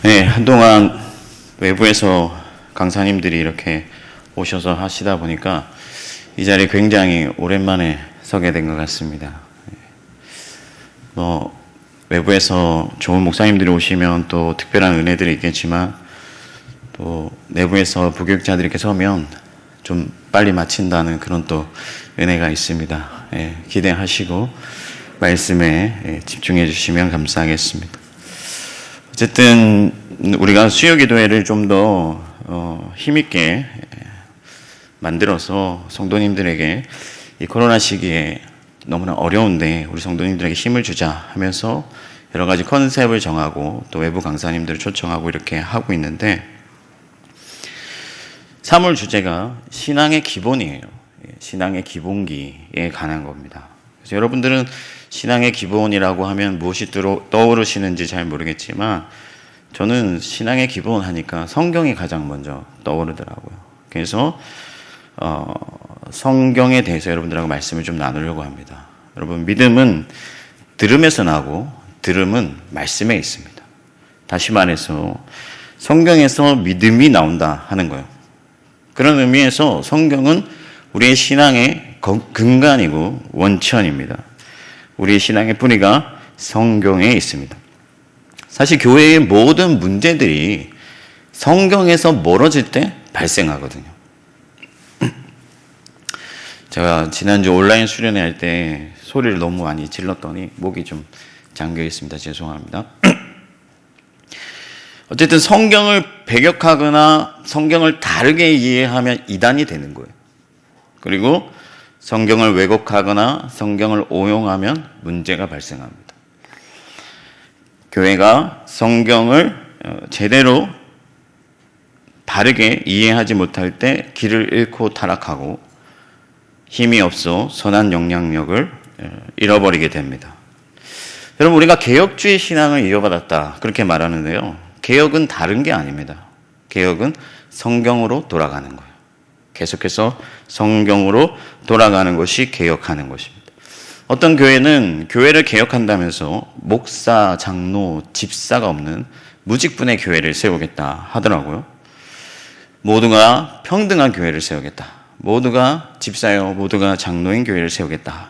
네, 한동안 외부에서 강사님들이 이렇게 오셔서 하시다 보니까 이 자리에 굉장히 오랜만에 서게 된 것 같습니다. 외부에서 좋은 목사님들이 오시면 또 특별한 은혜들이 있겠지만 또 내부에서 부교육자들이 이렇게 서면 좀 빨리 마친다는 그런 또 은혜가 있습니다. 기대하시고 말씀에 집중해 주시면 감사하겠습니다. 어쨌든 우리가 수요기도회를 좀 더 힘있게 만들어서 성도님들에게 이 코로나 시기에 너무나 어려운데 우리 성도님들에게 힘을 주자 하면서 여러 가지 컨셉을 정하고 또 외부 강사님들을 초청하고 이렇게 하고 있는데 3월 주제가 신앙의 기본이에요. 신앙의 기본기에 관한 겁니다. 그래서 여러분들은 신앙의 기본이라고 하면 무엇이 떠오르시는지 잘 모르겠지만 저는 신앙의 기본 하니까 성경이 가장 먼저 떠오르더라고요. 그래서 성경에 대해서 여러분들하고 말씀을 좀 나누려고 합니다. 여러분, 믿음은 들음에서 나고 들음은 말씀에 있습니다. 다시 말해서 성경에서 믿음이 나온다 하는 거예요. 그런 의미에서 성경은 우리의 신앙의 근간이고 원천입니다. 우리의 신앙의 뿌리가 성경에 있습니다. 사실 교회의 모든 문제들이 성경에서 멀어질 때 발생하거든요. 제가 지난주 온라인 수련회 할 때 소리를 너무 많이 질렀더니 목이 좀 잠겨 있습니다. 죄송합니다. 어쨌든 성경을 배격하거나 성경을 다르게 이해하면 이단이 되는 거예요. 그리고 성경을 왜곡하거나 성경을 오용하면 문제가 발생합니다. 교회가 성경을 제대로 바르게 이해하지 못할 때 길을 잃고 타락하고 힘이 없어 선한 영향력을 잃어버리게 됩니다. 여러분, 우리가 개혁주의 신앙을 이어받았다 그렇게 말하는데요. 개혁은 다른 게 아닙니다. 개혁은 성경으로 돌아가는 거예요. 계속해서 성경으로 돌아가는 것이 개혁하는 것입니다. 어떤 교회는 교회를 개혁한다면서 목사, 장로, 집사가 없는 무직분의 교회를 세우겠다 하더라고요. 모두가 평등한 교회를 세우겠다. 모두가 집사요, 모두가 장로인 교회를 세우겠다.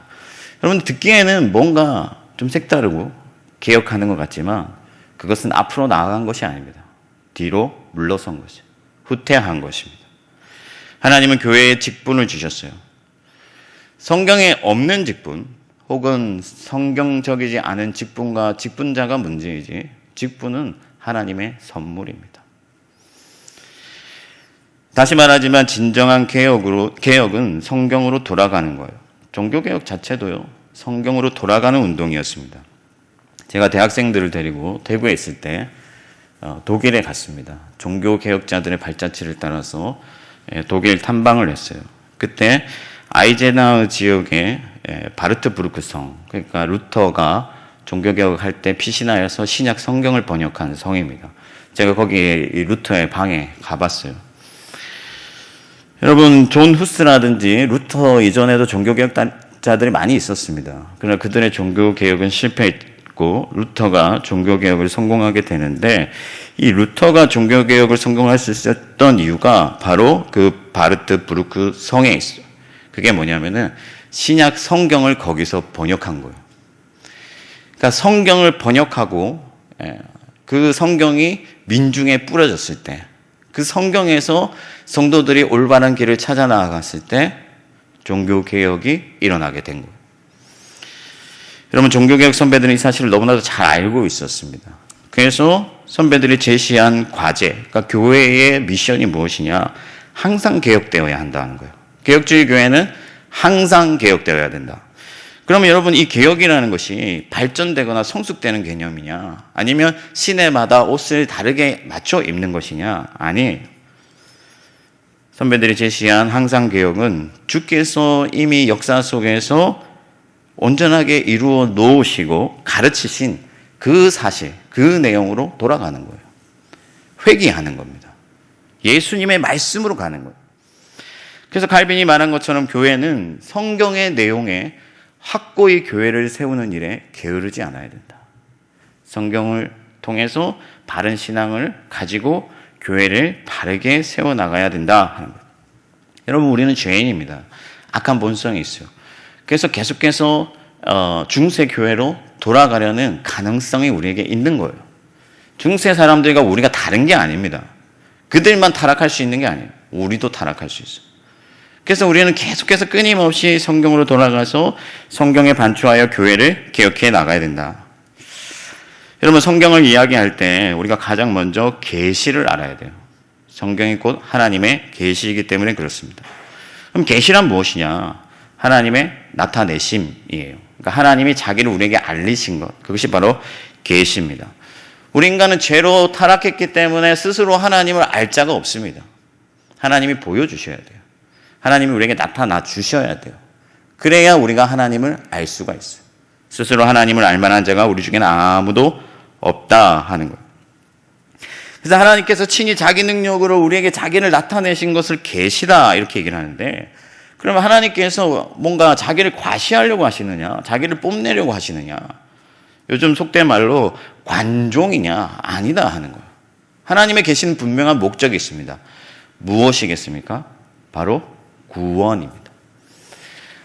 여러분, 듣기에는 뭔가 좀 색다르고 개혁하는 것 같지만 그것은 앞으로 나아간 것이 아닙니다. 뒤로 물러선 것이, 후퇴한 것입니다. 하나님은 교회에 직분을 주셨어요. 성경에 없는 직분 혹은 성경적이지 않은 직분과 직분자가 문제이지 직분은 하나님의 선물입니다. 다시 말하지만 진정한 개혁은 성경으로 돌아가는 거예요. 종교개혁 자체도요, 성경으로 돌아가는 운동이었습니다. 제가 대학생들을 데리고 대구에 있을 때 독일에 갔습니다. 종교개혁자들의 발자취를 따라서 독일 탐방을 했어요. 그때 아이제나우 지역의 바르트부르크 성, 그러니까 루터가 종교개혁을 할 때 피신하여서 신약 성경을 번역한 성입니다. 제가 거기에 이 루터의 방에 가봤어요. 여러분, 존 후스라든지 루터 이전에도 종교개혁자들이 많이 있었습니다. 그러나 그들의 종교개혁은 실패했고 루터가 종교개혁을 성공하게 되는데 이 루터가 종교개혁을 성공할 수 있었던 이유가 바로 그 바르트부르크 성에 있어요. 그게 뭐냐면은 신약 성경을 거기서 번역한 거예요. 그러니까 성경을 번역하고 그 성경이 민중에 뿌려졌을 때, 그 성경에서 성도들이 올바른 길을 찾아 나아갔을 때 종교개혁이 일어나게 된 거예요. 여러분, 종교개혁 선배들은 이 사실을 너무나도 잘 알고 있었습니다. 그래서 선배들이 제시한 과제, 그러니까 교회의 미션이 무엇이냐, 항상 개혁되어야 한다는 거예요. 개혁주의 교회는 항상 개혁되어야 된다. 그러면 여러분, 이 개혁이라는 것이 발전되거나 성숙되는 개념이냐, 아니면 시내마다 옷을 다르게 맞춰 입는 것이냐? 아니, 선배들이 제시한 항상 개혁은 주께서 이미 역사 속에서 온전하게 이루어 놓으시고 가르치신 그 사실, 그 내용으로 돌아가는 거예요. 회귀하는 겁니다. 예수님의 말씀으로 가는 거예요. 그래서 칼빈이 말한 것처럼 교회는 성경의 내용에 확고히 교회를 세우는 일에 게으르지 않아야 된다. 성경을 통해서 바른 신앙을 가지고 교회를 바르게 세워나가야 된다 하는 거예요. 여러분, 우리는 죄인입니다. 악한 본성이 있어요. 그래서 계속해서 중세 교회로 돌아가려는 가능성이 우리에게 있는 거예요. 중세 사람들과 우리가 다른 게 아닙니다. 그들만 타락할 수 있는 게 아니에요. 우리도 타락할 수 있어요. 그래서 우리는 계속해서 끊임없이 성경으로 돌아가서 성경에 반추하여 교회를 개혁해 나가야 된다. 여러분, 성경을 이야기할 때 우리가 가장 먼저 계시를 알아야 돼요. 성경이 곧 하나님의 계시이기 때문에 그렇습니다. 그럼 계시란 무엇이냐? 하나님의 나타내심이에요. 그러니까 하나님이 자기를 우리에게 알리신 것, 그것이 바로 계시입니다. 우리 인간은 죄로 타락했기 때문에 스스로 하나님을 알 자가 없습니다. 하나님이 보여주셔야 돼요. 하나님이 우리에게 나타나 주셔야 돼요. 그래야 우리가 하나님을 알 수가 있어요. 스스로 하나님을 알 만한 자가 우리 중에는 아무도 없다 하는 거예요. 그래서 하나님께서 친히 자기 능력으로 우리에게 자기를 나타내신 것을 계시다 이렇게 얘기를 하는데, 그러면 하나님께서 뭔가 자기를 과시하려고 하시느냐, 자기를 뽐내려고 하시느냐, 요즘 속된 말로 관종이냐, 아니다 하는 거예요. 하나님의 계시는 분명한 목적이 있습니다. 무엇이겠습니까? 바로 구원입니다.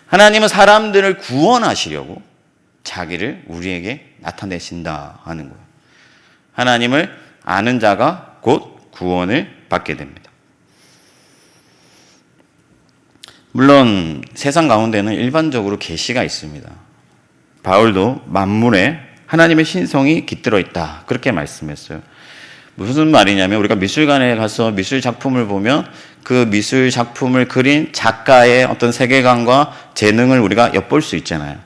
하나님은 사람들을 구원하시려고 자기를 우리에게 나타내신다 하는 거예요. 하나님을 아는 자가 곧 구원을 받게 됩니다. 물론 세상 가운데는 일반적으로 계시가 있습니다. 바울도 만물에 하나님의 신성이 깃들어 있다 그렇게 말씀했어요. 무슨 말이냐면, 우리가 미술관에 가서 미술 작품을 보면 그 미술 작품을 그린 작가의 어떤 세계관과 재능을 우리가 엿볼 수 있잖아요.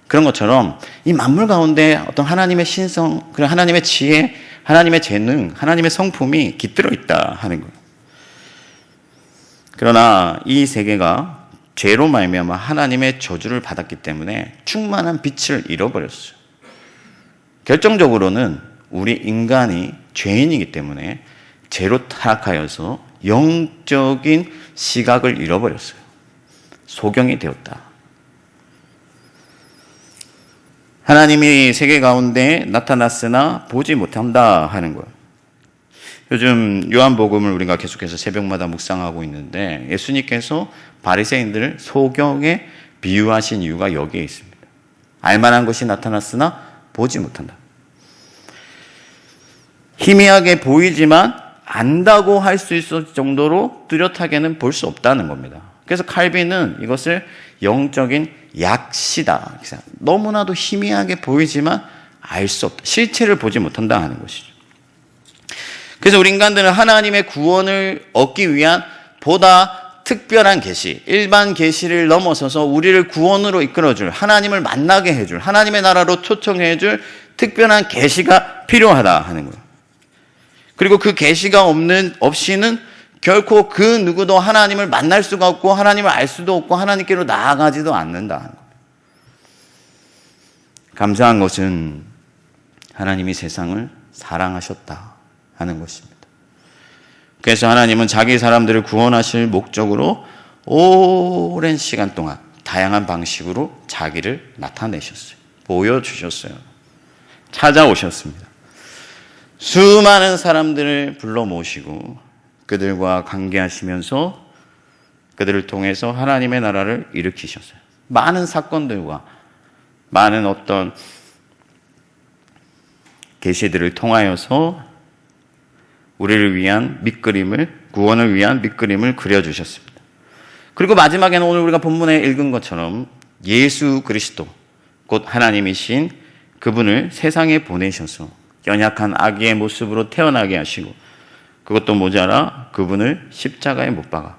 그런 것처럼 이 만물 가운데 어떤 하나님의 신성, 그리고 하나님의 지혜, 하나님의 재능, 하나님의 성품이 깃들어 있다 하는 거예요. 그러나 이 세계가 죄로 말미암아 하나님의 저주를 받았기 때문에 충만한 빛을 잃어버렸어요. 결정적으로는 우리 인간이 죄인이기 때문에 죄로 타락하여서 영적인 시각을 잃어버렸어요. 소경이 되었다. 하나님이 세계 가운데 나타났으나 보지 못한다 하는 거예요. 요즘 요한복음을 우리가 계속해서 새벽마다 묵상하고 있는데, 예수님께서 바리새인들을 소경에 비유하신 이유가 여기에 있습니다. 알만한 것이 나타났으나 보지 못한다. 희미하게 보이지만 안다고 할 수 있을 정도로 뚜렷하게는 볼 수 없다는 겁니다. 그래서 칼빈은 이것을 영적인 약시다. 너무나도 희미하게 보이지만 알 수 없다. 실체를 보지 못한다 하는 것이죠. 그래서 우리 인간들은 하나님의 구원을 얻기 위한 보다 특별한 계시, 일반 계시를 넘어서서 우리를 구원으로 이끌어줄, 하나님을 만나게 해줄, 하나님의 나라로 초청해줄 특별한 계시가 필요하다 하는 거예요. 그리고 그 계시가 없이는 결코 그 누구도 하나님을 만날 수가 없고 하나님을 알 수도 없고 하나님께로 나아가지도 않는다 하는 거예요. 감사한 것은 하나님이 세상을 사랑하셨다 하는 것입니다. 그래서 하나님은 자기 사람들을 구원하실 목적으로 오랜 시간 동안 다양한 방식으로 자기를 나타내셨어요. 보여주셨어요. 찾아오셨습니다. 수많은 사람들을 불러 모시고 그들과 관계하시면서 그들을 통해서 하나님의 나라를 일으키셨어요. 많은 사건들과 많은 어떤 계시들을 통하여서 우리를 위한 밑그림을, 구원을 위한 밑그림을 그려주셨습니다. 그리고 마지막에는 오늘 우리가 본문에 읽은 것처럼 예수 그리스도, 곧 하나님이신 그분을 세상에 보내셔서 연약한 아기의 모습으로 태어나게 하시고, 그것도 모자라 그분을 십자가에 못 박아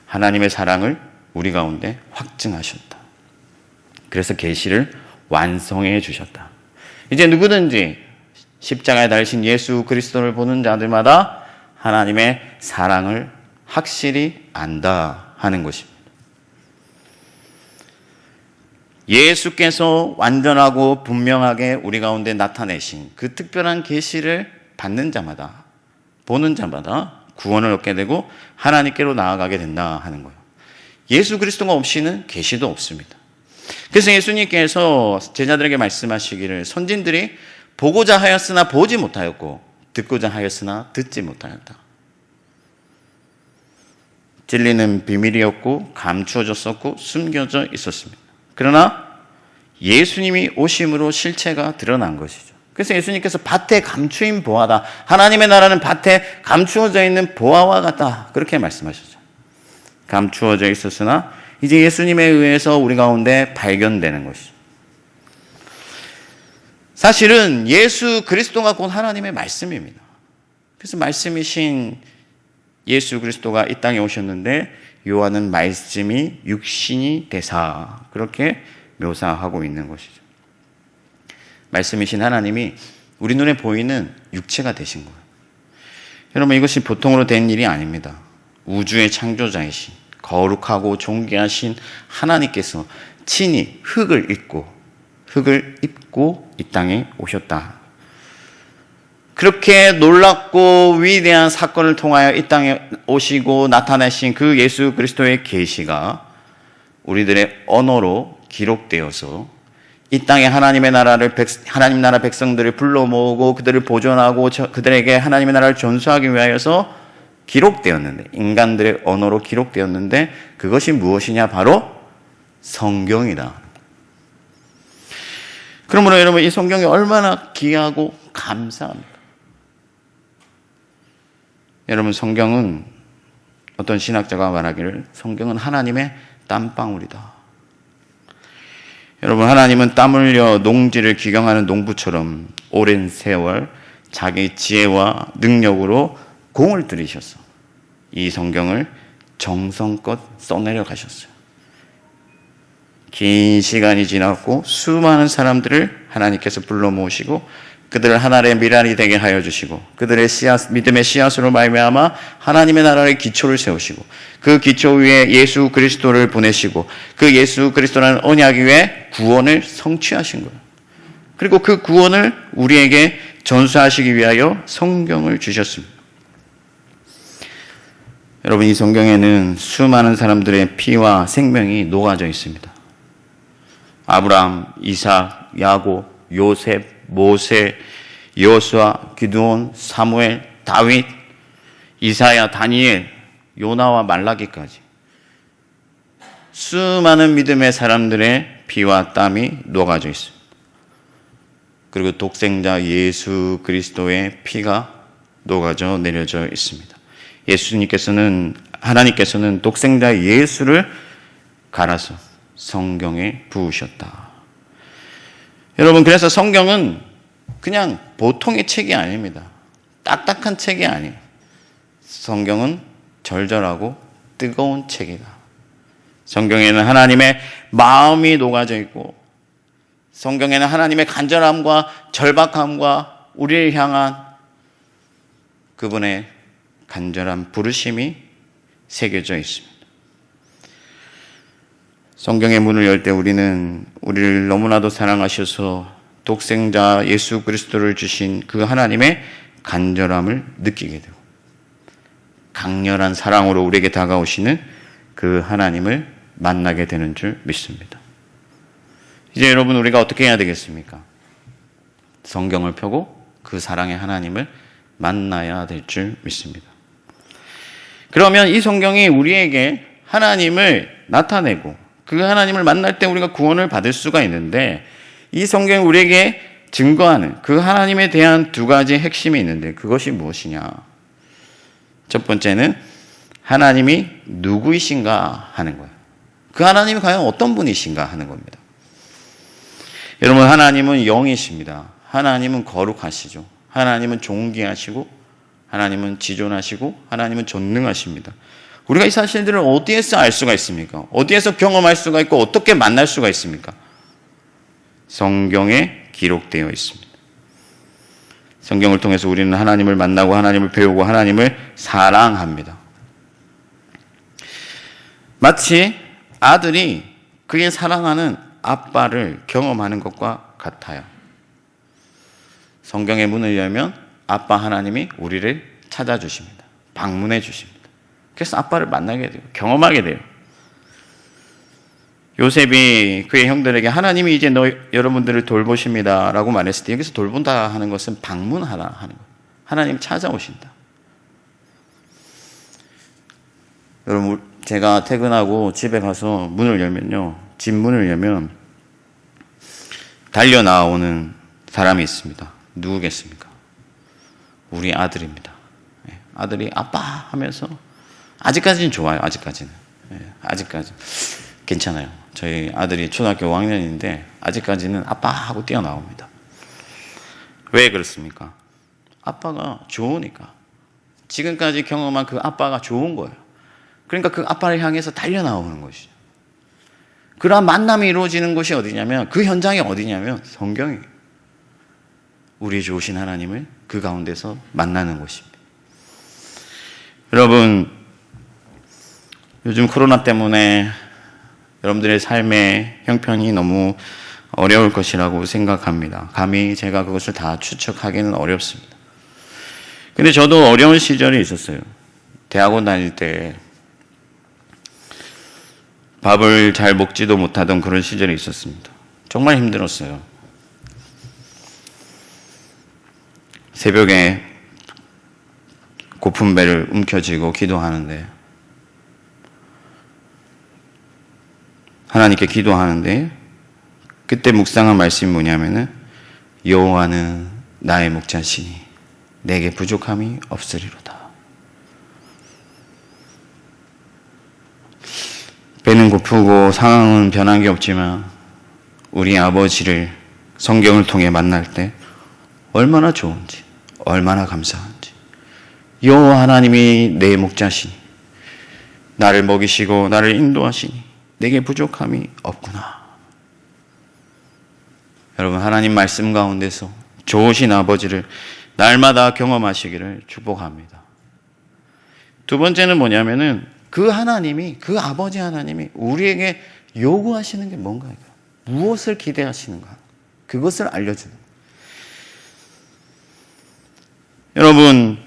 하나님의 사랑을 우리 가운데 확증하셨다. 그래서 계시를 완성해 주셨다. 이제 누구든지 십자가에 달리신 예수 그리스도를 보는 자들마다 하나님의 사랑을 확실히 안다 하는 것입니다. 예수께서 완전하고 분명하게 우리 가운데 나타내신 그 특별한 계시를 받는 자마다, 보는 자마다 구원을 얻게 되고 하나님께로 나아가게 된다 하는 거예요. 예수 그리스도가 없이는 계시도 없습니다. 그래서 예수님께서 제자들에게 말씀하시기를, 선진들이 보고자 하였으나 보지 못하였고 듣고자 하였으나 듣지 못하였다. 진리는 비밀이었고 감추어졌었고 숨겨져 있었습니다. 그러나 예수님이 오심으로 실체가 드러난 것이죠. 그래서 예수님께서 밭에 감추인 보화다. 하나님의 나라는 밭에 감추어져 있는 보화와 같다. 그렇게 말씀하셨죠. 감추어져 있었으나 이제 예수님에 의해서 우리 가운데 발견되는 것이죠. 사실은 예수 그리스도가 곧 하나님의 말씀입니다. 그래서 말씀이신 예수 그리스도가 이 땅에 오셨는데 요한은 말씀이 육신이 되사 그렇게 묘사하고 있는 것이죠. 말씀이신 하나님이 우리 눈에 보이는 육체가 되신 거예요. 여러분, 이것이 보통으로 된 일이 아닙니다. 우주의 창조자이신 거룩하고 존귀하신 하나님께서 친히 흙을 입고 이 땅에 오셨다. 그렇게 놀랍고 위대한 사건을 통하여 이 땅에 오시고 나타내신 그 예수 그리스도의 계시가 우리들의 언어로 기록되어서 이 땅에 하나님 나라 백성들을 불러 모으고 그들을 보존하고 그들에게 하나님의 나라를 전수하기 위하여서 기록되었는데, 인간들의 언어로 기록되었는데 그것이 무엇이냐? 바로 성경이다. 그러므로 여러분, 이 성경이 얼마나 귀하고 감사합니다. 여러분, 성경은 어떤 신학자가 말하기를 성경은 하나님의 땀방울이다. 여러분, 하나님은 땀 흘려 농지를 기경하는 농부처럼 오랜 세월 자기 지혜와 능력으로 공을 들이셔서 이 성경을 정성껏 써내려 가셨어요. 긴 시간이 지났고 수많은 사람들을 하나님께서 불러 모으시고 그들을 하나님의 미랄이 되게 하여 주시고 그들의 믿음의 씨앗으로 말미암아 하나님의 나라의 기초를 세우시고 그 기초 위에 예수 그리스도를 보내시고 그 예수 그리스도라는 언약 위에 구원을 성취하신 거예요. 그리고 그 구원을 우리에게 전수하시기 위하여 성경을 주셨습니다. 여러분, 이 성경에는 수많은 사람들의 피와 생명이 녹아져 있습니다. 아브라함, 이삭, 야곱, 요셉, 모세, 여호수아, 기드온, 사무엘, 다윗, 이사야, 다니엘, 요나와 말라기까지 수많은 믿음의 사람들의 피와 땀이 녹아져 있습니다. 그리고 독생자 예수 그리스도의 피가 녹아져 내려져 있습니다. 하나님께서는 독생자 예수를 갈아서 성경에 부으셨다. 여러분, 그래서 성경은 그냥 보통의 책이 아닙니다. 딱딱한 책이 아니에요. 성경은 절절하고 뜨거운 책이다. 성경에는 하나님의 마음이 녹아져 있고 성경에는 하나님의 간절함과 절박함과 우리를 향한 그분의 간절한 부르심이 새겨져 있습니다. 성경의 문을 열 때 우리는 우리를 너무나도 사랑하셔서 독생자 예수 그리스도를 주신 그 하나님의 간절함을 느끼게 되고 강렬한 사랑으로 우리에게 다가오시는 그 하나님을 만나게 되는 줄 믿습니다. 이제 여러분, 우리가 어떻게 해야 되겠습니까? 성경을 펴고 그 사랑의 하나님을 만나야 될 줄 믿습니다. 그러면 이 성경이 우리에게 하나님을 나타내고 그 하나님을 만날 때 우리가 구원을 받을 수가 있는데, 이 성경이 우리에게 증거하는 그 하나님에 대한 두 가지 핵심이 있는데 그것이 무엇이냐? 첫 번째는 하나님이 누구이신가 하는 거예요. 그 하나님이 과연 어떤 분이신가 하는 겁니다. 여러분, 하나님은 영이십니다. 하나님은 거룩하시죠. 하나님은 존귀하시고 하나님은 지존하시고 하나님은 전능하십니다. 우리가 이 사실들을 어디에서 알 수가 있습니까? 어디에서 경험할 수가 있고 어떻게 만날 수가 있습니까? 성경에 기록되어 있습니다. 성경을 통해서 우리는 하나님을 만나고 하나님을 배우고 하나님을 사랑합니다. 마치 아들이 그의 사랑하는 아빠를 경험하는 것과 같아요. 성경의 문을 열면 아빠 하나님이 우리를 찾아주십니다. 방문해 주십니다. 그래서 아빠를 만나게 돼요. 경험하게 돼요. 요셉이 그의 형들에게 하나님이 이제 여러분들을 돌보십니다 라고 말했을 때 여기서 돌본다 하는 것은 방문하라 하는 거예요. 하나님 찾아오신다. 여러분, 제가 퇴근하고 집에 가서 문을 열면요, 집 문을 열면 달려 나오는 사람이 있습니다. 누구겠습니까? 우리 아들입니다. 아들이 아빠 하면서, 아직까지는 좋아요. 아직까지는 괜찮아요. 저희 아들이 초등학교 5학년인데 아직까지는 아빠 하고 뛰어나옵니다. 왜 그렇습니까? 아빠가 좋으니까. 지금까지 경험한 그 아빠가 좋은 거예요. 그러니까 그 아빠를 향해서 달려나오는 것이죠. 그러한 만남이 이루어지는 곳이 어디냐면, 그 현장이 어디냐면 성경이에요. 우리 좋으신 하나님을 그 가운데서 만나는 곳입니다. 여러분, 요즘 코로나 때문에 여러분들의 삶의 형편이 너무 어려울 것이라고 생각합니다. 감히 제가 그것을 다 추측하기는 어렵습니다. 근데 저도 어려운 시절이 있었어요. 대학원 다닐 때 밥을 잘 먹지도 못하던 그런 시절이 있었습니다. 정말 힘들었어요. 새벽에 고픈 배를 움켜쥐고 기도하는데, 하나님께 기도하는데, 그때 묵상한 말씀이 뭐냐면은, 여호와는 나의 목자시니 내게 부족함이 없으리로다. 배는 고프고 상황은 변한 게 없지만 우리 아버지를 성경을 통해 만날 때 얼마나 좋은지, 얼마나 감사한지. 여호와 하나님이 내 목자시니 나를 먹이시고 나를 인도하시니 내게 부족함이 없구나. 여러분, 하나님 말씀 가운데서 좋으신 아버지를 날마다 경험하시기를 축복합니다. 두 번째는 뭐냐면은, 그 하나님이, 그 아버지 하나님이 우리에게 요구하시는 게 뭔가요? 무엇을 기대하시는가? 그것을 알려주는 거예요. 여러분,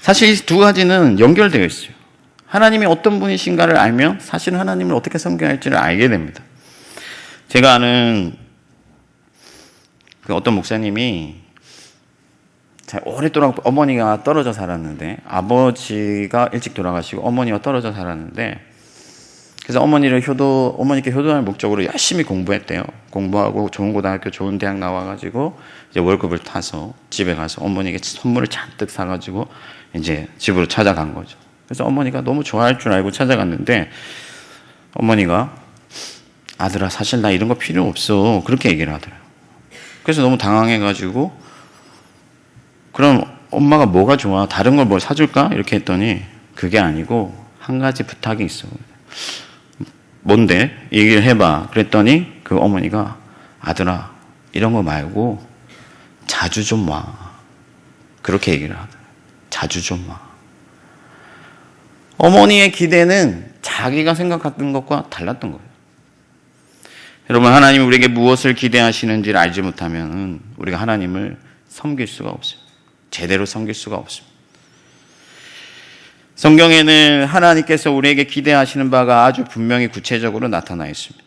사실 이 두 가지는 연결되어 있어요. 하나님이 어떤 분이신가를 알면 사실은 하나님을 어떻게 섬겨야 할지를 알게 됩니다. 제가 아는 그 어떤 목사님이 오랫동안 어머니가 떨어져 살았는데, 아버지가 일찍 돌아가시고 어머니와 떨어져 살았는데, 그래서 어머니께 효도할 목적으로 열심히 공부했대요. 공부하고 좋은 고등학교, 좋은 대학 나와가지고 이제 월급을 타서 집에 가서 어머니에게 선물을 잔뜩 사가지고 이제 집으로 찾아간 거죠. 그래서 어머니가 너무 좋아할 줄 알고 찾아갔는데, 어머니가 아들아, 사실 나 이런 거 필요 없어, 그렇게 얘기를 하더라고요. 그래서 너무 당황해가지고, 그럼 엄마가 뭐가 좋아? 다른 걸 뭘 사줄까? 이렇게 했더니, 그게 아니고 한 가지 부탁이 있어. 뭔데? 얘기를 해봐. 그랬더니 그 어머니가, 아들아, 이런 거 말고 자주 좀 와. 그렇게 얘기를 하더라고요. 자주 좀 와. 어머니의 기대는 자기가 생각했던 것과 달랐던 거예요. 여러분, 하나님이 우리에게 무엇을 기대하시는지를 알지 못하면 우리가 하나님을 섬길 수가 없어요. 제대로 섬길 수가 없습니다. 성경에는 하나님께서 우리에게 기대하시는 바가 아주 분명히 구체적으로 나타나 있습니다.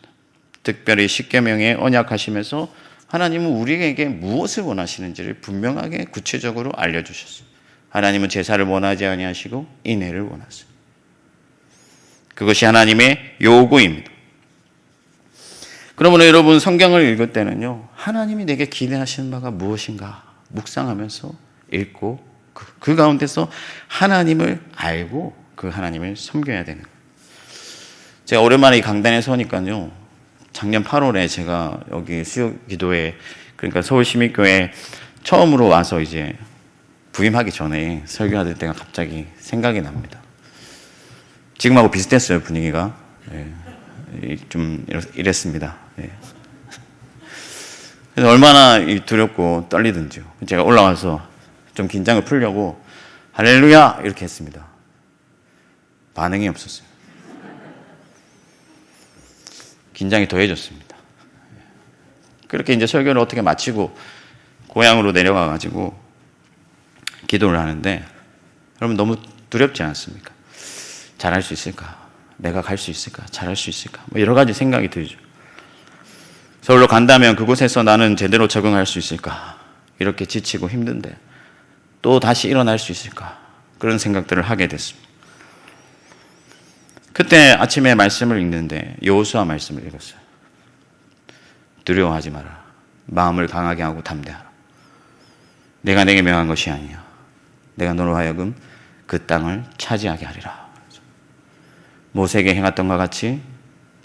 특별히 십계명에 언약하시면서 하나님은 우리에게 무엇을 원하시는지를 분명하게 구체적으로 알려주셨어요. 하나님은 제사를 원하지 아니하시고 인애를 원하세요. 그것이 하나님의 요구입니다. 그러므로 여러분, 성경을 읽을 때는요, 하나님이 내게 기대하시는 바가 무엇인가 묵상하면서 읽고 그 가운데서 하나님을 알고 그 하나님을 섬겨야 되는 거예요. 제가 오랜만에 이 강단에 서니까요, 작년 8월에 제가 여기 수요기도회, 그러니까 서울시민교회 처음으로 와서 이제 부임하기 전에 설교할 때가 갑자기 생각이 납니다. 지금하고 비슷했어요, 분위기가. 좀 이랬습니다. 그래서 얼마나 두렵고 떨리든지요. 제가 올라와서 좀 긴장을 풀려고 할렐루야 이렇게 했습니다. 반응이 없었어요. 긴장이 더해졌습니다. 그렇게 이제 설교를 어떻게 마치고 고향으로 내려가가지고 기도를 하는데, 여러분, 너무 두렵지 않습니까? 잘할 수 있을까? 내가 갈 수 있을까? 잘할 수 있을까? 뭐 여러 가지 생각이 들죠. 서울로 간다면 그곳에서 나는 제대로 적응할 수 있을까? 이렇게 지치고 힘든데 또 다시 일어날 수 있을까? 그런 생각들을 하게 됐습니다. 그때 아침에 말씀을 읽는데 여호수아 말씀을 읽었어요. 두려워하지 마라. 마음을 강하게 하고 담대하라. 내가 내게 명한 것이 아니야. 내가 너로 하여금 그 땅을 차지하게 하리라. 모세에게 행했던 것 같이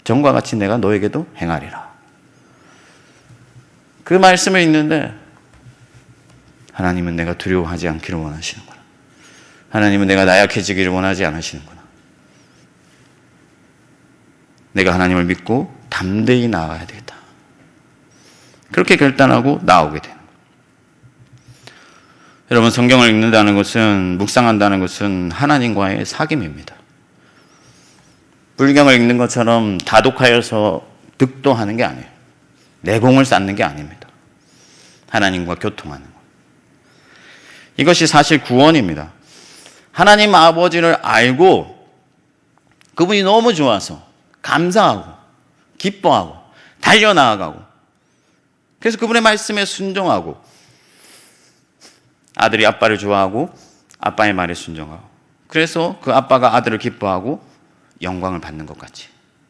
전과 같이 내가 너에게도 행하리라. 그 말씀을 읽는데 하나님은 내가 두려워하지 않기를 원하시는구나. 하나님은 내가 나약해지기를 원하지 않으시는구나. 내가 하나님을 믿고 담대히 나아가야 되겠다. 그렇게 결단하고 나오게 되는 거예요. 여러분, 성경을 읽는다는 것은, 묵상한다는 것은 하나님과의 사귐입니다. 불경을 읽는 것처럼 다독하여서 득도하는 게 아니에요. 내공을 쌓는 게 아닙니다. 하나님과 교통하는 거예요. 이것이 사실 구원입니다. 하나님 아버지를 알고 그분이 너무 좋아서 감사하고 기뻐하고 달려나아가고, 그래서 그분의 말씀에 순종하고, 아들이 아빠를 좋아하고 아빠의 말에 순종하고, 그래서 그 아빠가 아들을 기뻐하고 영광을 받는 것 같이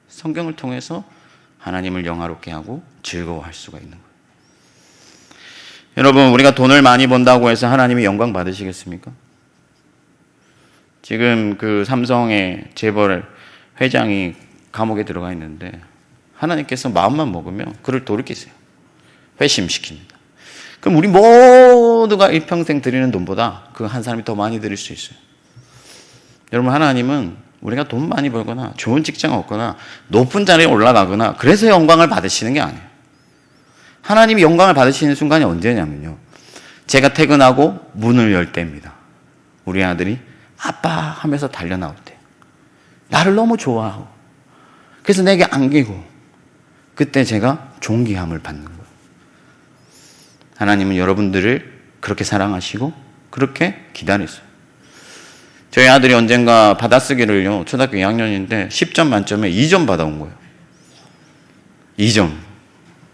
성경을 통해서 하나님을 영화롭게 하고 즐거워할 수가 있는 거예요. 여러분, 우리가 돈을 많이 번다고 해서 하나님이 영광 받으시겠습니까? 지금 그 삼성의 재벌 회장이 감옥에 들어가 있는데 하나님께서 마음만 먹으면 그를 돌이키세요. 회심시킵니다. 그럼 우리 모두가 일평생 드리는 돈보다 그 한 사람이 더 많이 드릴 수 있어요. 여러분, 하나님은 우리가 돈 많이 벌거나 좋은 직장 얻거나 높은 자리에 올라가거나 그래서 영광을 받으시는 게 아니에요. 하나님이 영광을 받으시는 순간이 언제냐면요, 제가 퇴근하고 문을 열 때입니다. 우리 아들이 아빠 하면서 달려 나올 때, 나를 너무 좋아하고 그래서 내게 안기고, 그때 제가 존귀함을 받는 거예요. 하나님은 여러분들을 그렇게 사랑하시고 그렇게 기다리세요. 저희 아들이 언젠가 받아쓰기를요, 초등학교 2학년인데 10점 만점에 2점 받아온 거예요. 2점.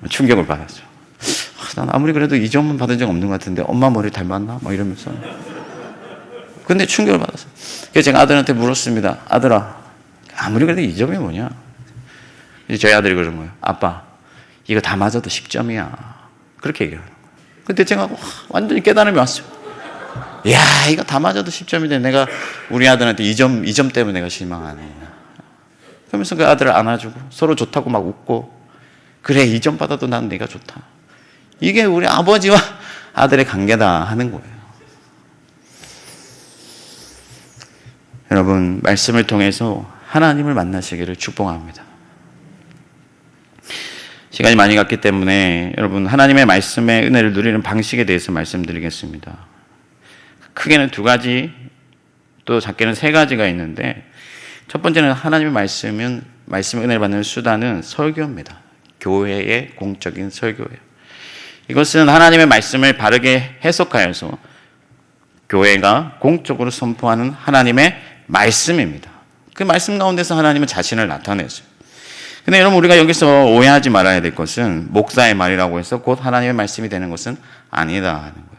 충격을 받았죠. 난 아무리 그래도 2점은 받은 적 없는 것 같은데 엄마 머리 닮았나? 막 이러면서. 근데 충격을 받았어요. 그래서 제가 아들한테 물었습니다. 아들아, 아무리 그래도 2점이 뭐냐? 이제 저희 아들이 그런 거예요. 아빠, 이거 다 맞아도 10점이야. 그렇게 얘기해요. 근데 제가 완전히 깨달음이 왔어요. 이야, 이거 다 맞아도 10점인데 내가 우리 아들한테 2점 때문에 내가 실망하네. 그러면서 그 아들을 안아주고 서로 좋다고 막 웃고, 그래, 2점 받아도 난 내가 좋다. 이게 우리 아버지와 아들의 관계다 하는 거예요. 여러분, 말씀을 통해서 하나님을 만나시기를 축복합니다. 시간이 많이 갔기 때문에 여러분, 하나님의 말씀의 은혜를 누리는 방식에 대해서 말씀드리겠습니다. 크게는 2가지, 또 작게는 3가지가 있는데, 첫 번째는 하나님의 말씀의 은혜를 받는 수단은 설교입니다. 교회의 공적인 설교예요. 이것은 하나님의 말씀을 바르게 해석하여서 교회가 공적으로 선포하는 하나님의 말씀입니다. 그 말씀 가운데서 하나님은 자신을 나타내세요. 근데 여러분, 우리가 여기서 오해하지 말아야 될 것은 목사의 말이라고 해서 곧 하나님의 말씀이 되는 것은 아니다 하는 거예요.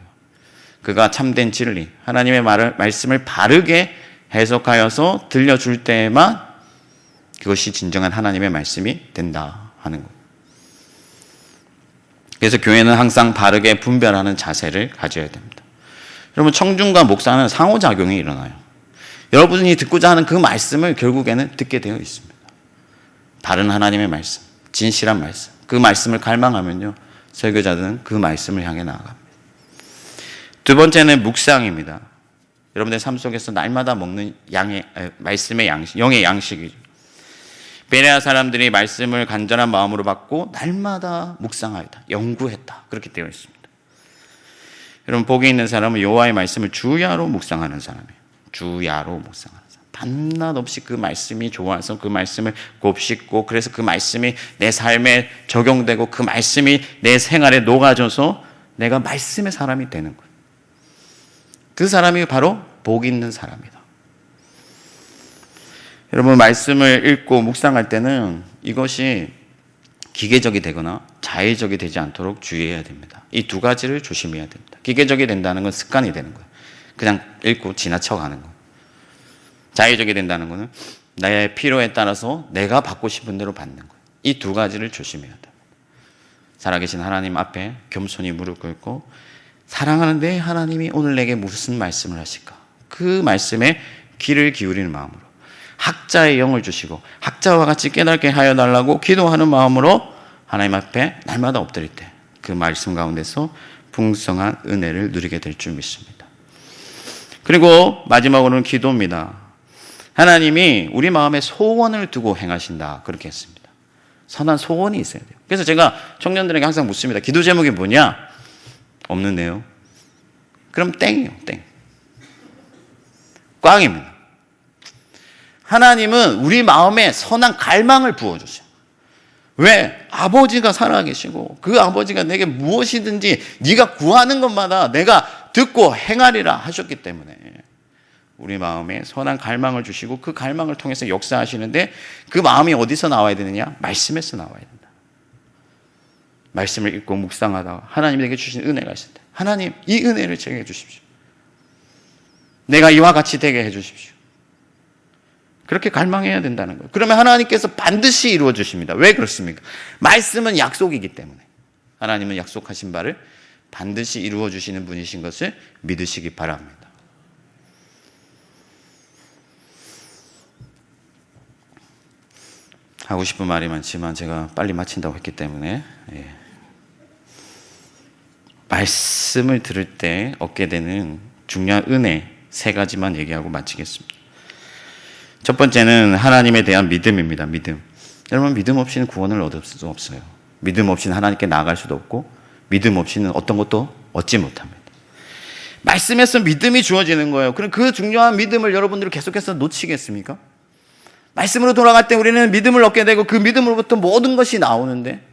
그가 참된 진리, 하나님의 말씀을 바르게 해석하여서 들려줄 때에만 그것이 진정한 하나님의 말씀이 된다 하는 거예요. 그래서 교회는 항상 바르게 분별하는 자세를 가져야 됩니다. 여러분, 청중과 목사는 상호작용이 일어나요. 여러분이 듣고자 하는 그 말씀을 결국에는 듣게 되어 있습니다. 바른 하나님의 말씀, 진실한 말씀, 그 말씀을 갈망하면요, 설교자들은 그 말씀을 향해 나아갑니다. 2번째는 묵상입니다. 여러분의 삶 속에서 날마다 먹는 말씀의 양식, 영의 양식이죠. 베레아 사람들이 말씀을 간절한 마음으로 받고 날마다 묵상하였다, 연구했다, 그렇게 되어 있습니다. 여러분, 복이 있는 사람은 여호와의 말씀을 주야로 묵상하는 사람이에요. 주야로 묵상하는 사람. 밤낮 없이 그 말씀이 좋아서 그 말씀을 곱씹고, 그래서 그 말씀이 내 삶에 적용되고 그 말씀이 내 생활에 녹아져서 내가 말씀의 사람이 되는 거예요. 그 사람이 바로 복 있는 사람이다. 여러분, 말씀을 읽고 묵상할 때는 이것이 기계적이 되거나 자의적이 되지 않도록 주의해야 됩니다. 이 두 가지를 조심해야 됩니다. 기계적이 된다는 건 습관이 되는 거예요. 그냥 읽고 지나쳐 가는 거예요. 자의적이 된다는 것은 나의 필요에 따라서 내가 받고 싶은 대로 받는 거예요. 이 두 가지를 조심해야 돼요. 살아계신 하나님 앞에 겸손히 무릎 꿇고 사랑하는 내 하나님이 오늘 내게 무슨 말씀을 하실까? 그 말씀에 귀를 기울이는 마음으로 학자의 영을 주시고 학자와 같이 깨닫게 하여 달라고 기도하는 마음으로 하나님 앞에 날마다 엎드릴 때 그 말씀 가운데서 풍성한 은혜를 누리게 될 줄 믿습니다. 그리고 마지막으로는 기도입니다. 하나님이 우리 마음에 소원을 두고 행하신다, 그렇게 했습니다. 선한 소원이 있어야 돼요. 그래서 제가 청년들에게 항상 묻습니다. 기도 제목이 뭐냐? 없는데요. 그럼 땡이요, 땡. 꽝입니다. 하나님은 우리 마음에 선한 갈망을 부어주세요. 왜? 아버지가 살아계시고 그 아버지가 내게 무엇이든지 네가 구하는 것마다 내가 듣고 행하리라 하셨기 때문에 우리 마음에 선한 갈망을 주시고 그 갈망을 통해서 역사하시는데 그 마음이 어디서 나와야 되느냐? 말씀에서 나와야 된다. 말씀을 읽고 묵상하다가 하나님이 내게 주신 은혜가 있을 때 하나님, 이 은혜를 제게 해주십시오. 내가 이와 같이 되게 해주십시오. 그렇게 갈망해야 된다는 거예요. 그러면 하나님께서 반드시 이루어 주십니다. 왜 그렇습니까? 말씀은 약속이기 때문에 하나님은 약속하신 바를 반드시 이루어 주시는 분이신 것을 믿으시기 바랍니다. 하고 싶은 말이 많지만 제가 빨리 마친다고 했기 때문에 말씀을 들을 때 얻게 되는 중요한 은혜 3가지만 얘기하고 마치겠습니다. 첫 번째는 하나님에 대한 믿음입니다. 믿음. 여러분, 믿음 없이는 구원을 얻을 수 없어요. 믿음 없이는 하나님께 나아갈 수도 없고 믿음 없이는 어떤 것도 얻지 못합니다. 말씀에서 믿음이 주어지는 거예요. 그럼 그 중요한 믿음을 여러분들이 계속해서 놓치겠습니까? 말씀으로 돌아갈 때 우리는 믿음을 얻게 되고 그 믿음으로부터 모든 것이 나오는데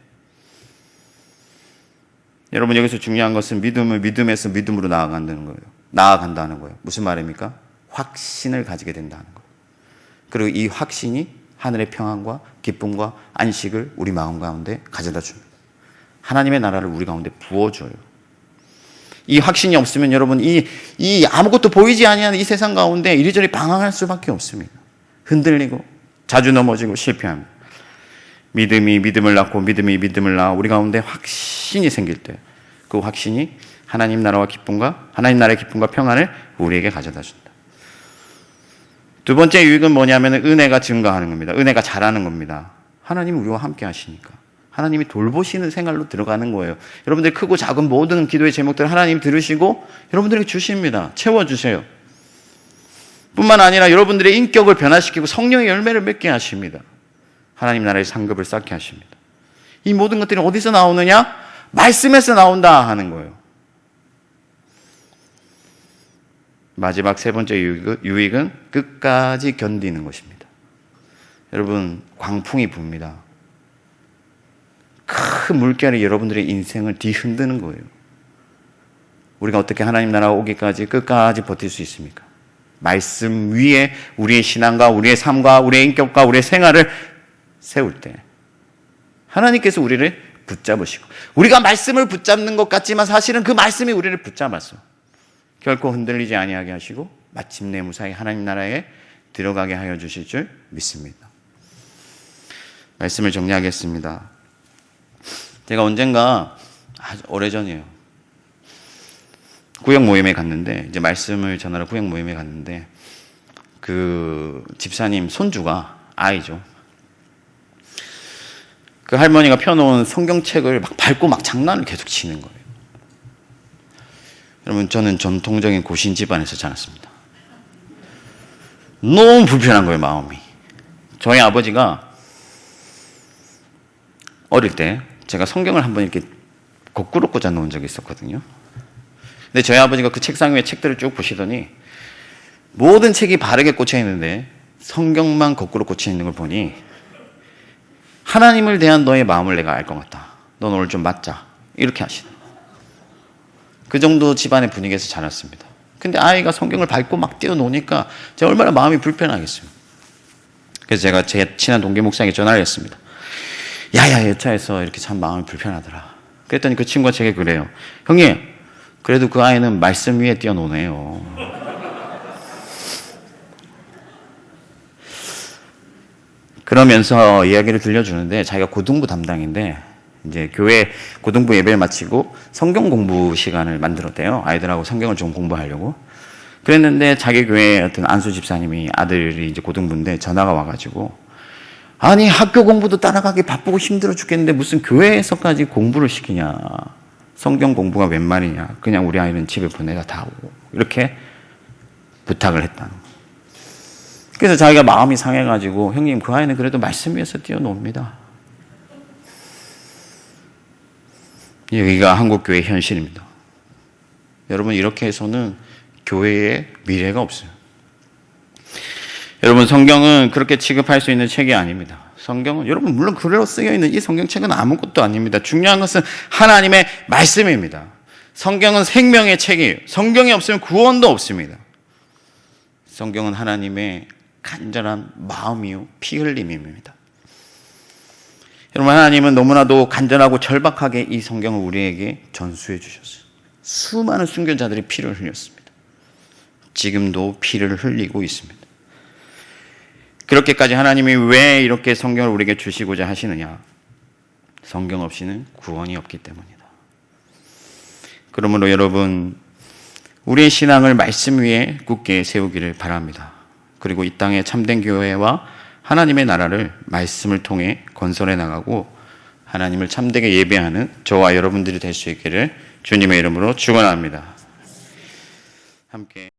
여러분, 여기서 중요한 것은 믿음을 믿음에서 믿음으로 나아간다는 거예요. 무슨 말입니까? 확신을 가지게 된다는 거예요. 그리고 이 확신이 하늘의 평안과 기쁨과 안식을 우리 마음 가운데 가져다 줍니다. 하나님의 나라를 우리 가운데 부어줘요. 이 확신이 없으면 여러분 이 아무것도 보이지 아니하는 이 세상 가운데 이리저리 방황할 수밖에 없습니다. 흔들리고 자주 넘어지고 실패합니다. 믿음이 믿음을 낳고 믿음이 믿음을 낳아 우리 가운데 확신이 생길 때 그 확신이 하나님 나라의 기쁨과 평안을 우리에게 가져다 준다. 두 번째 유익은 뭐냐면 은혜가 증가하는 겁니다. 은혜가 자라는 겁니다. 하나님이 우리와 함께 하시니까 하나님이 돌보시는 생활로 들어가는 거예요. 여러분들 크고 작은 모든 기도의 제목들을 하나님 들으시고 여러분들에게 주십니다. 채워주세요. 뿐만 아니라 여러분들의 인격을 변화시키고 성령의 열매를 맺게 하십니다. 하나님 나라의 상급을 쌓게 하십니다. 이 모든 것들이 어디서 나오느냐? 말씀에서 나온다 하는 거예요. 마지막 3번째 유익은 끝까지 견디는 것입니다. 여러분, 광풍이 붑니다. 큰 물결이 여러분들의 인생을 뒤흔드는 거예요. 우리가 어떻게 하나님 나라가 오기까지 끝까지 버틸 수 있습니까? 말씀 위에 우리의 신앙과 우리의 삶과 우리의 인격과 우리의 생활을 세울 때 하나님께서 우리를 붙잡으시고 우리가 말씀을 붙잡는 것 같지만 사실은 그 말씀이 우리를 붙잡았어. 결코 흔들리지 아니하게 하시고 마침내 무사히 하나님 나라에 들어가게 하여 주실 줄 믿습니다. 말씀을 정리하겠습니다. 제가 언젠가 아주 오래전이에요. 구역 모임에 갔는데 이제 말씀을 전하러 구역 모임에 갔는데 그 집사님 손주가 아이죠. 그 할머니가 펴놓은 성경책을 막 밟고 막 장난을 계속 치는 거예요. 여러분, 저는 전통적인 고신 집안에서 자랐습니다. 너무 불편한 거예요, 마음이. 저희 아버지가 어릴 때 제가 성경을 한번 이렇게 거꾸로 꽂아 놓은 적이 있었거든요. 근데 저희 아버지가 그 책상 위에 책들을 쭉 보시더니 모든 책이 바르게 꽂혀 있는데 성경만 거꾸로 꽂혀 있는 걸 보니 하나님을 대한 너의 마음을 내가 알 것 같다. 넌 오늘 좀 맞자. 이렇게 하시는. 그 정도 집안의 분위기에서 자랐습니다. 근데 아이가 성경을 밟고 막 뛰어노니까 제가 얼마나 마음이 불편하겠어요. 그래서 제가 제 친한 동기 목사에게 전화를 했습니다. 야야, 여차에서 이렇게 참 마음이 불편하더라. 그랬더니 그 친구가 제게 그래요. 형님, 그래도 그 아이는 말씀 위에 뛰어노네요. 그러면서 이야기를 들려주는데, 자기가 고등부 담당인데 이제 교회 고등부 예배를 마치고 성경 공부 시간을 만들었대요. 아이들하고 성경을 좀 공부하려고. 그랬는데 자기 교회 어떤 안수 집사님이, 아들이 이제 고등부인데 전화가 와가지고, 아니 학교 공부도 따라가기 바쁘고 힘들어 죽겠는데 무슨 교회에서까지 공부를 시키냐, 성경 공부가 웬 말이냐, 그냥 우리 아이는 집에 보내다 다 오고, 이렇게 부탁을 했다는 거예요. 그래서 자기가 마음이 상해가지고, 형님, 그 아이는 그래도 말씀 위에서 뛰어놉니다. 여기가 한국교회의 현실입니다. 여러분, 이렇게 해서는 교회에 미래가 없어요. 여러분, 성경은 그렇게 취급할 수 있는 책이 아닙니다. 성경은, 여러분, 물론 글로 쓰여 있는 이 성경책은 아무것도 아닙니다. 중요한 것은 하나님의 말씀입니다. 성경은 생명의 책이에요. 성경이 없으면 구원도 없습니다. 성경은 하나님의 간절한 마음이요, 피 흘림입니다. 여러분, 하나님은 너무나도 간절하고 절박하게 이 성경을 우리에게 전수해 주셨어요. 수많은 순교자들이 피를 흘렸습니다. 지금도 피를 흘리고 있습니다. 그렇게까지 하나님이 왜 이렇게 성경을 우리에게 주시고자 하시느냐? 성경 없이는 구원이 없기 때문이다. 그러므로 여러분, 우리의 신앙을 말씀 위에 굳게 세우기를 바랍니다. 그리고 이 땅의 참된 교회와 하나님의 나라를 말씀을 통해 건설해 나가고 하나님을 참되게 예배하는 저와 여러분들이 될 수 있기를 주님의 이름으로 축원합니다. 함께